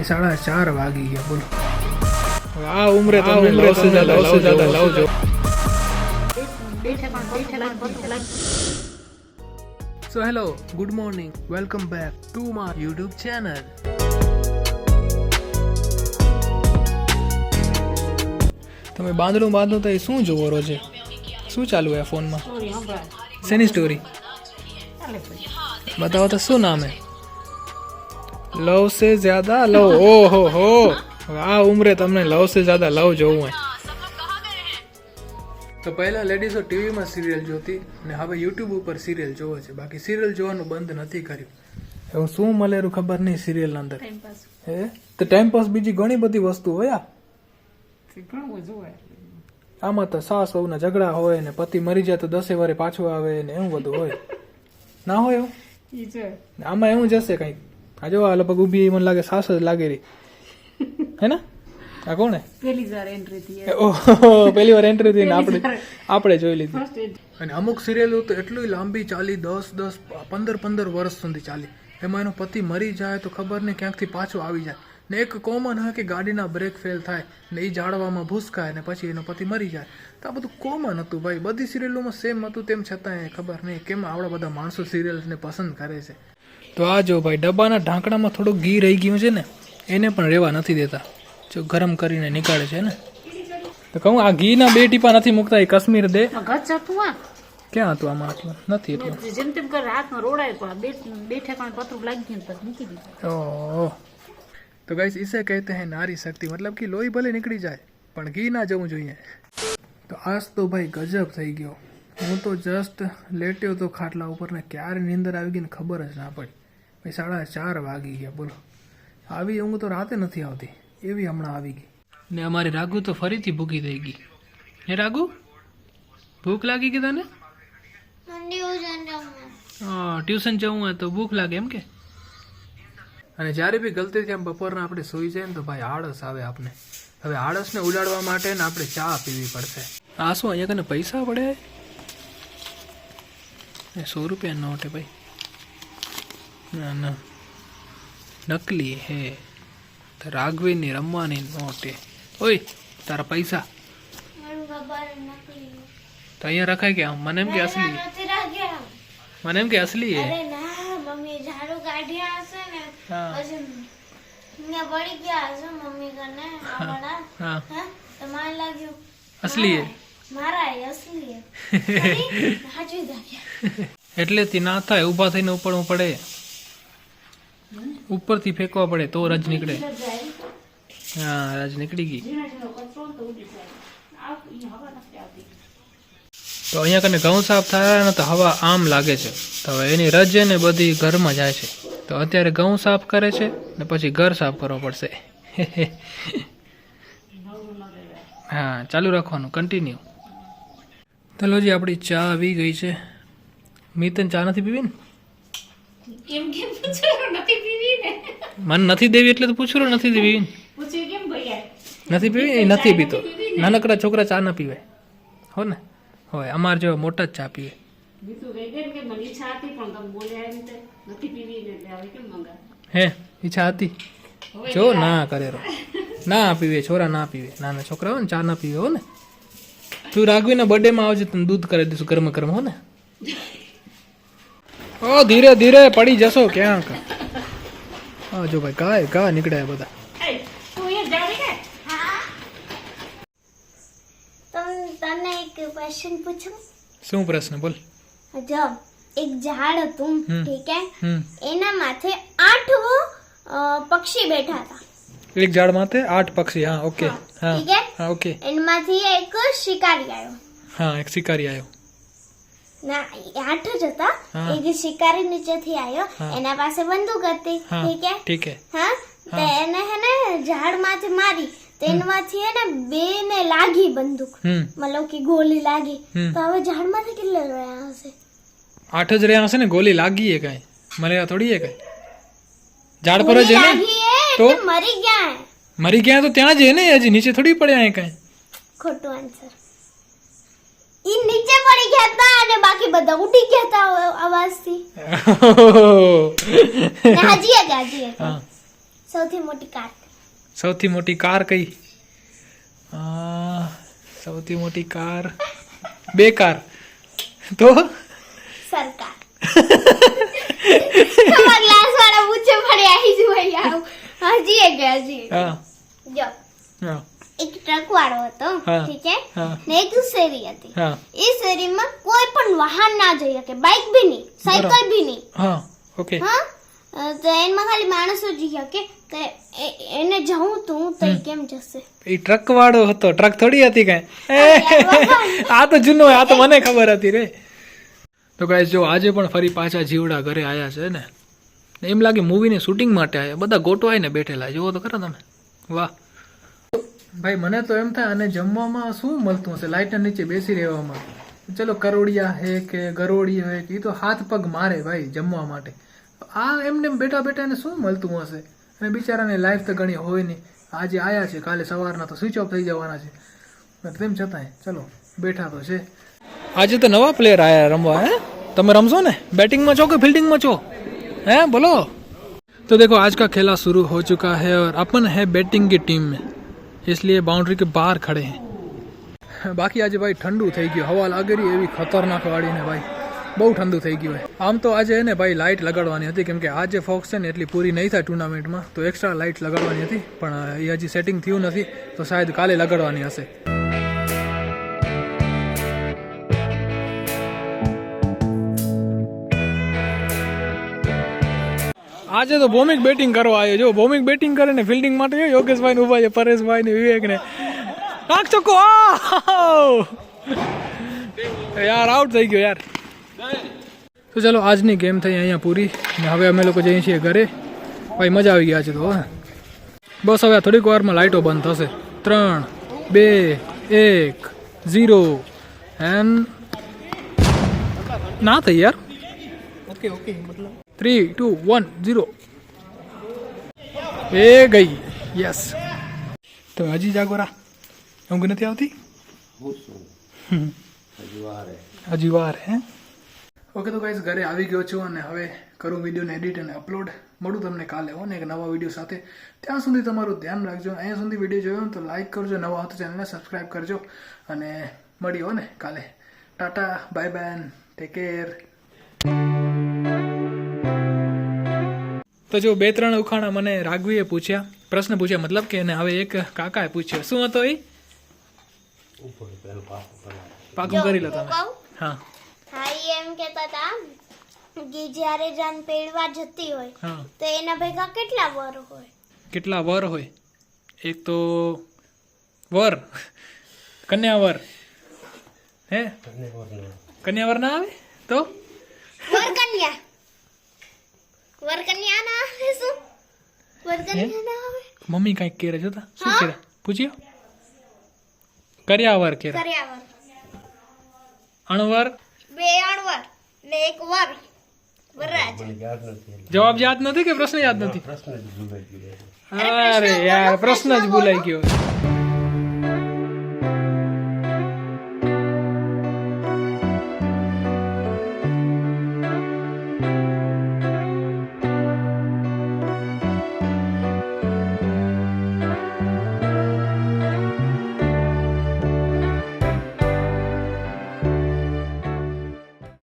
4:30 વાગી ગયા બોલો. આ ઉંમરે તમને લવ સે જ્યાદા લવ જો. So hello, good morning, welcome back to my YouTube channel. તમે બાંધણું બાંધો તો એ શું જોવો રોજે? શું ચાલુ હે ફોનમાં? શેની સ્ટોરી બતાવો તો. શું નામ હે? લવ સે જ્યાદા લવ. ઓહો હો, આ ઉંમરે તમને લવ સે જ્યાદા લવ જોવું હે. તો પહેલા લેડીઝો ટીવીમાં સિરિયલ જોતી ને હવે યુટ્યુબ ઉપર સિરિયલ જોવે છે. બાકી સિરિયલ જોવાનું બંધ નથી કર્યું. એવું શું મળેલું ખબર નહીં સિરિયલ અંદર. હે તો ટાઈમ પાસ બીજી ઘણી બધી વસ્તુ હોય. આમાં તો સાસ વહુના ઝઘડા હોય ને પતિ મરી જાય તો 10 વારે પાછો આવે ને એવું બધું હોય. ના હોય એવું? આમાં એવું જશે કઈક. આ જો આ લગભગ ઊભી મને લાગે સાસ જ લાગે રહી હે ને. આ કોણ હે? પહેલી વાર એન્ટ્રી થઈ ને આપણે જોઈ લીધી. અને અમુક સિરિયલો તો એટલી લાંબી ચાલી, 10 15 વર્ષ સુધી ચાલી. એમાં એનો પતિ મરી જાય તો ખબર નહીં ક્યાંકથી પાછો આવી જાય. ને એક કોમન હોય કે ગાડીના બ્રેક ફેલ થાય ને એ ઝાડવામાં ભૂસકાય ને પછી એનો પતિ મરી જાય. તો આ બધું કોમન હતું ભાઈ. બધી સિરિયલોમાં સેમ હતું. તેમ છતાં ખબર નહીં કેમ આવડા બધા માણસો સિરિયલ્સને પસંદ કરે છે. તો આ જો ભાઈ ડબ્બાના ઢાંકણામાં થોડું ઘી રહી ગયું છે ને, એને પણ રહેવા નથી દેતા. જો ગરમ કરીને નીકાળે છે ને. તો કહું આ ઘીના 2 ટીપા નથી મૂકતા. એ કાશ્મીર દે ક્યાં હતું આમાં? આટલું નથી એટલું. જેમ તેમ કર હાથમાં રોડાય બે ઠેકાણે પતરું લાગી ગયું પછી મૂકી દીધું. ઓહ. તો ગાઈસ इसे कहते हैं नारी शक्ति. मतलब कि લોહી ભલે નીકળી જાય પણ ઘી ના જવું જોઈએ. તો આજ તો ભાઈ ગજબ થઈ ગયો. હું તો જસ્ટ લેટ્યો તો ખાટલા ઉપર ને ક્યારે નીંદર આવી ગઈ ને ખબર જ ના પડી. ભાઈ 4:30 વાગી ગયા બોલો. આવી ઊંઘ તો રાતે નથી આવતી, એવી હમણાં આવી ગઈ. ને અમારી રાગુ તો ફરીથી ભૂખી થઈ ગઈ. હે રાગુ, ભૂખ લાગી ગઈ તને? હા, ટ્યુશન જવું હોય તો ભૂખ લાગે એમ કે. અને જ્યારે બી ગલતીથી આમ બપોરના આપણે સૂઈ જાય ને તો ભાઈ આળસ આવે આપણે. હવે આળસને ઉડાડવા માટે ને આપણે ચા પીવી પડશે. આ શું અહીંયા કને પૈસા પડે? 100 રૂપિયા નોટ હે ભાઈ. ના ના, નકલી હે. રાઘવીની રમવાની નોટ હે. ઓય તારા પૈસા તો અહીંયા રખાય કે? મને એમ કે અસલી. મને એમ કે અસલી હે. असली है એટલે થી ના થાય. ઊભા થઈને ઉપડવું પડે, ઉપરથી ફેંકવા પડે તો રજ નીકળે. હા, રજ નીકળી ગઈ. તો અહીંયા કને ઘઉં સાફ થાય ને તો હવા આમ લાગે છે. તો હવે એની રજ ને બધી ઘરમાં જાય છે. તો અત્યારે ઘઉં સાફ કરે છે ને પછી ઘર સાફ કરવો પડશે. હા, ચાલુ રાખવાનું, કન્ટિન્યુ. ચલો જી, આપણી ચા આવી ગઈ છે. મિતન ચા નથી પીવી ને? મને નથી દેવી એટલે તો પૂછું નથી દેવી. નથી પીવી? નથી પીતો. નાનકડા છોકરા ચા ના પીવે હો ને. હોય અમારે જેવા મોટા જ ચા પીવે. હે ઈચ્છા હતી? જો ના કરે રો. ના પીવે છોરા, ના પીવે. નાના છોકરા હોય ને ચા ના પીવે હો ને. તું રાઘવીના બર્થડે માં આવજે, તને દૂધ કરી દઈશું ગરમ ગરમ હો ને. ઓ ધીરે ધીરે પડી જશો ક્યાંક. હા જો ભાઈ ઘા નીકળ્યા બધા. તને એક ક્વેશ્ચન પૂછું? શું પ્રશ્ન બોલ. જો એક ઝાડ હતું, ઠીક હે, એના માથે 8 પક્ષી બેઠા હતા. એક ઝાડ માથે 8 પક્ષી. હા ઓકે. હા ઠીક હે. હા ઓકે. એમાંથી એક શિકારી આવ્યો. હા, એક શિકારી આવ્યો. ના, 8 જ હતા. એક શિકારી નીચેથી આવ્યો, એના પાસે બંદૂક હતી. ઠીક હે. ઠીક હે. હા, તો એને હે ને ઝાડ માંથી મારી. તેનમાંથી હે ને 2 ને લાગી બંદૂક, મતલબ કે ગોલી લાગી. તો હવે ઝાડ માંથી કેટલે રહ્યા હશે? 8 જ રહ્યા હશે ને. ગોલી લાગી હે કઈ? મરે થોડી હે કઈ? ઝાડ પર જ હે ને. તો મરી ગયા. મરી ગયા તો ત્યાં જ હે ને, હજી નીચે થોડી પડ્યા હે કઈ? ખોટું આન્સર. ઈ નીચે પડી ગયા હતા અને બાકી બધા ઉડી ગયા હતા અવાજથી. હાજી. સૌથી મોટી કાર સૌથી મોટી કાર કઈ? સૌથી મોટી કાર, બે કાર તો સરકાર ગ્લાસ વાળા પૂછે પડે આવી જ હોય આવ હજી એક હજી હા જો હા એક ટ્રક વાળો હતો હા. ઠીક છે હા. ને એક શેરી હતી હા એ શેરીમાં કોઈ પણ વાહન ના જઈ શકે બાઇક બી નહીં સાયકલ બી નહીં હા ઓકે હા તો એમાં ખાલી માણસો જઈ શકે તો એને જવું તું તો એ કેમ જશે એ ટ્રક વાળો હતો, ટ્રક થોડી હતી કઈ. આ તો જૂનો, આ તો મને ખબર હતી રે. તો ગાઈસ જો આજે પણ ફરી પાછા જીવડા ઘરે આયા છે ને, એમ લાગે મૂવીની શૂટિંગ માટે આયા, બધા ગોટવાઈને બેઠેલા. જુઓ તો ખરા તમે, વાહ ભાઈ. મને તો એમ થાય અને જમવામાં શું મળતું હશે લાઇટના નીચે બેસી રહેવામાં. ચલો કરોડિયા હે કે ગરોળી હોય કે એ તો હાથ પગ મારે ભાઈ જમવા માટે. આ એમને બેઠા બેઠા એને શું મળતું હશે? અને બિચારાને લાઈફ તો ઘણી હોય નહીં. આજે આયા છે, કાલે સવારના તો સ્વિચ ઓફ થઈ જવાના છે. તેમ છતાંય ચલો બેઠા તો છે. આજે તો નવા પ્લેયર આયા રમવા. હે તમે રમશો ને? बैटिंग में છો કે फील्डिंग में છો? हैं बोलो. तो देखो आज का खेला शुरू हो चुका है और अपन है बैटिंग की टीम में, इसलिए बाउंड्री के बाहर खड़े हैं. બાકી આજે ભાઈ ઠંડુ થઈ ગયું, હવા લાગે રહી એવી ખતરનાક વાળી ને ભાઈ, બહુ ઠંડુ થઈ ગયું. આમ તો આજે ને ભાઈ લાઇટ લગાડવાની હતી, કેમ કે આજે ફોક્સ છે ને એટલી પૂરી નહીં થાય ટુર્નામેન્ટમાં, તો એક્સ્ટ્રા લાઇટ લગાડવાની હતી, પણ એ હજી સેટિંગ થયું નથી, તો શાયદ કાલે લગાડવાની હશે. આજે તો ભૌમિક બેટિંગ કરવા આવ્યો. જો ભૌમિક બેટિંગ કરે ને ફિલ્ડિંગ માટે યોગેશભાઈ ને ઉભા છે, પરેશભાઈ ને વિવેક ને. નાખ ચોખ્ખો, યાર આઉટ થઈ ગયો યાર. તો ચલો આજની ગેમ થઈ અહીંયા પૂરી ને હવે અમે લોકો જઈએ છીએ ઘરે. ભાઈ મજા આવી ગયા છે તો બસ હવે થોડીક વારમાં લાઇટો બંધ થશે. 3, 2, 1, 0 એન્ડ ના થઈ યાર. ઓકે ઓકે મતલબ 3, 2, 1, 0 એ ગઈ. યસ. તો હજી જાગોરા ઊંઘ નથી આવતી? હજી વાર હે. ઓકે તો ગાઈઝ ઘરે આવી ગયો છું અને હવે કરું વિડીયોને એડિટ અને અપલોડ. મળું તમને કાલે હો ને એક નવા વિડીયો સાથે. ત્યાં સુધી તમારું ધ્યાન રાખજો. અહીંયા સુધી વિડીયો જોયો ને તો લાઈક કરજો, નવા હતો ચેનલને સબસ્ક્રાઈબ કરજો અને મળી હો ને કાલે. Tata, bye bye, take care. તો જો 2-3 ઉખાણા મને રાઘવીએ પૂછ્યા, પ્રશ્ન પૂછ્યા મતલબ કે, એને હવે એક કાકાએ પૂછ્યો. શું હતો એ? પાકું કરી લો તમે. હા હા ઈ એમ કહેતા હતા કે જ્યારે જાન પેડવા જતી હોય હા. તો એના ભેગા કેટલા વર હોય? કેટલા વર હોય? એક તો વર, કન્યા વર. હે કન્યા વર ના આવે તો વરકન્યા. વરકન્યા ના આવે શું? વરકન્યા ના આવે. મમ્મી કઈક કેરે જોતા શું કેરે પૂછ્યો? કર્યાવર કેરે. કર્યાવર. અણવર. 2 અણવર ને 1 વર. વરરાજ. જવાબ યાદ નથી કે પ્રશ્ન યાદ નથી? અરે યાર પ્રશ્ન જ ભૂલાઈ ગયો.